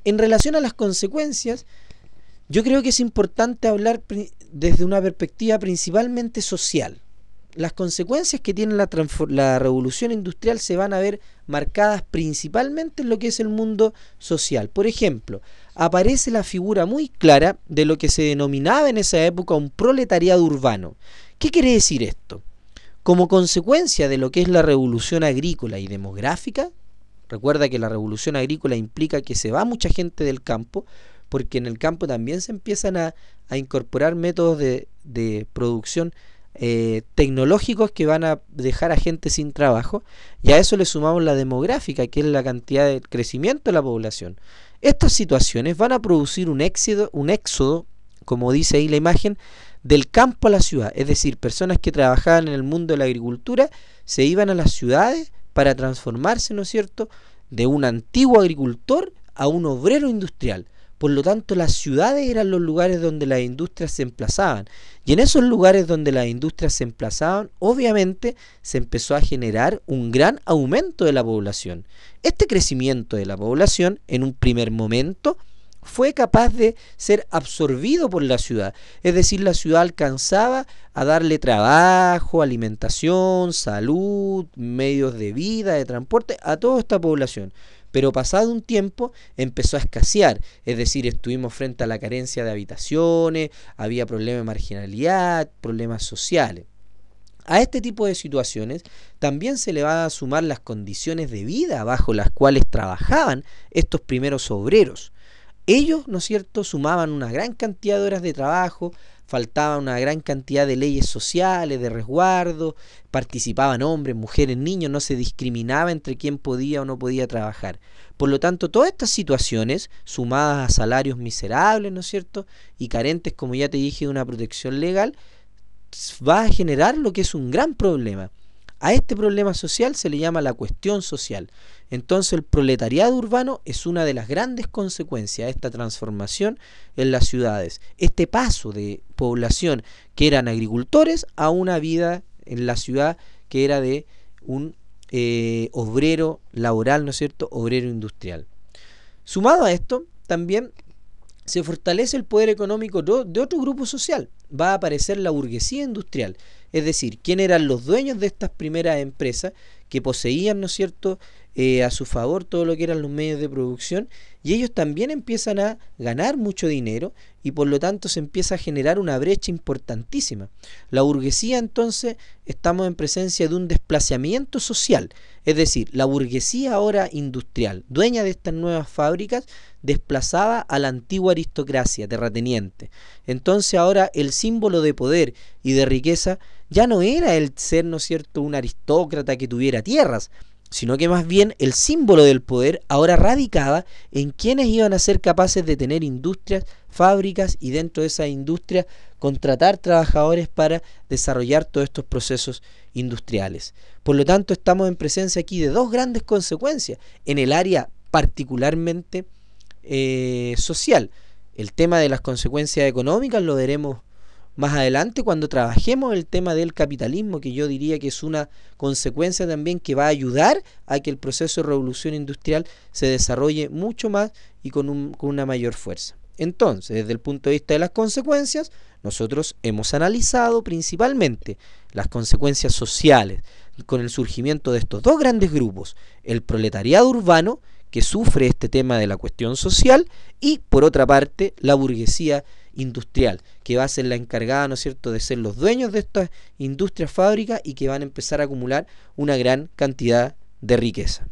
En relación a las consecuencias, yo creo que es importante hablar desde una perspectiva principalmente social. Las consecuencias que tiene la revolución industrial se van a ver marcadas principalmente en lo que es el mundo social. Por ejemplo, aparece la figura muy clara de lo que se denominaba en esa época un proletariado urbano. ¿Qué quiere decir esto? Como consecuencia de lo que es la revolución agrícola y demográfica, recuerda que la revolución agrícola implica que se va mucha gente del campo, porque en el campo también se empiezan a incorporar métodos de producción tecnológicos que van a dejar a gente sin trabajo, y a eso le sumamos la demográfica, que es la cantidad de crecimiento de la población. Estas situaciones van a producir un éxodo, como dice ahí la imagen, del campo a la ciudad, es decir, personas que trabajaban en el mundo de la agricultura se iban a las ciudades para transformarse, ¿no es cierto?, de un antiguo agricultor a un obrero industrial. Por lo tanto, las ciudades eran los lugares donde las industrias se emplazaban. Y en esos lugares donde las industrias se emplazaban, obviamente se empezó a generar un gran aumento de la población. Este crecimiento de la población, en un primer momento, fue capaz de ser absorbido por la ciudad. Es decir, la ciudad alcanzaba a darle trabajo, alimentación, salud, medios de vida, de transporte a toda esta población. Pero pasado un tiempo empezó a escasear, es decir, estuvimos frente a la carencia de habitaciones, había problemas de marginalidad, problemas sociales. A este tipo de situaciones también se le va a sumar las condiciones de vida bajo las cuales trabajaban estos primeros obreros. Ellos, ¿no es cierto?, sumaban una gran cantidad de horas de trabajo, faltaba una gran cantidad de leyes sociales, de resguardo, participaban hombres, mujeres, niños, no se discriminaba entre quién podía o no podía trabajar. Por lo tanto, todas estas situaciones, sumadas a salarios miserables, ¿no es cierto?, y carentes, como ya te dije, de una protección legal, va a generar lo que es un gran problema. A este problema social se le llama la cuestión social. Entonces el proletariado urbano es una de las grandes consecuencias de esta transformación en las ciudades. Este paso de población que eran agricultores a una vida en la ciudad que era de un obrero laboral, ¿no es cierto?, obrero industrial. Sumado a esto, también se fortalece el poder económico de otro grupo social. Va a aparecer la burguesía industrial, es decir, quién eran los dueños de estas primeras empresas que poseían, ¿no es cierto?, a su favor todo lo que eran los medios de producción, y ellos también empiezan a ganar mucho dinero y por lo tanto se empieza a generar una brecha importantísima. La burguesía, entonces, estamos en presencia de un desplazamiento social, es decir, la burguesía ahora industrial, dueña de estas nuevas fábricas, desplazaba a la antigua aristocracia terrateniente. Entonces ahora el símbolo de poder y de riqueza ya no era el ser, ¿no es cierto?, un aristócrata que tuviera tierras, sino que más bien el símbolo del poder ahora radicaba en quienes iban a ser capaces de tener industrias, fábricas y dentro de esas industrias contratar trabajadores para desarrollar todos estos procesos industriales. Por lo tanto, estamos en presencia aquí de dos grandes consecuencias en el área particularmente social. El tema de las consecuencias económicas lo veremos más adelante cuando trabajemos el tema del capitalismo, que yo diría que es una consecuencia también que va a ayudar a que el proceso de revolución industrial se desarrolle mucho más y con una mayor fuerza. Entonces, desde el punto de vista de las consecuencias, nosotros hemos analizado principalmente las consecuencias sociales con el surgimiento de estos dos grandes grupos, el proletariado urbano, que sufre este tema de la cuestión social, y por otra parte la burguesía industrial, que va a ser la encargada, ¿no es cierto?, de ser los dueños de estas industrias, fábricas, y que van a empezar a acumular una gran cantidad de riqueza.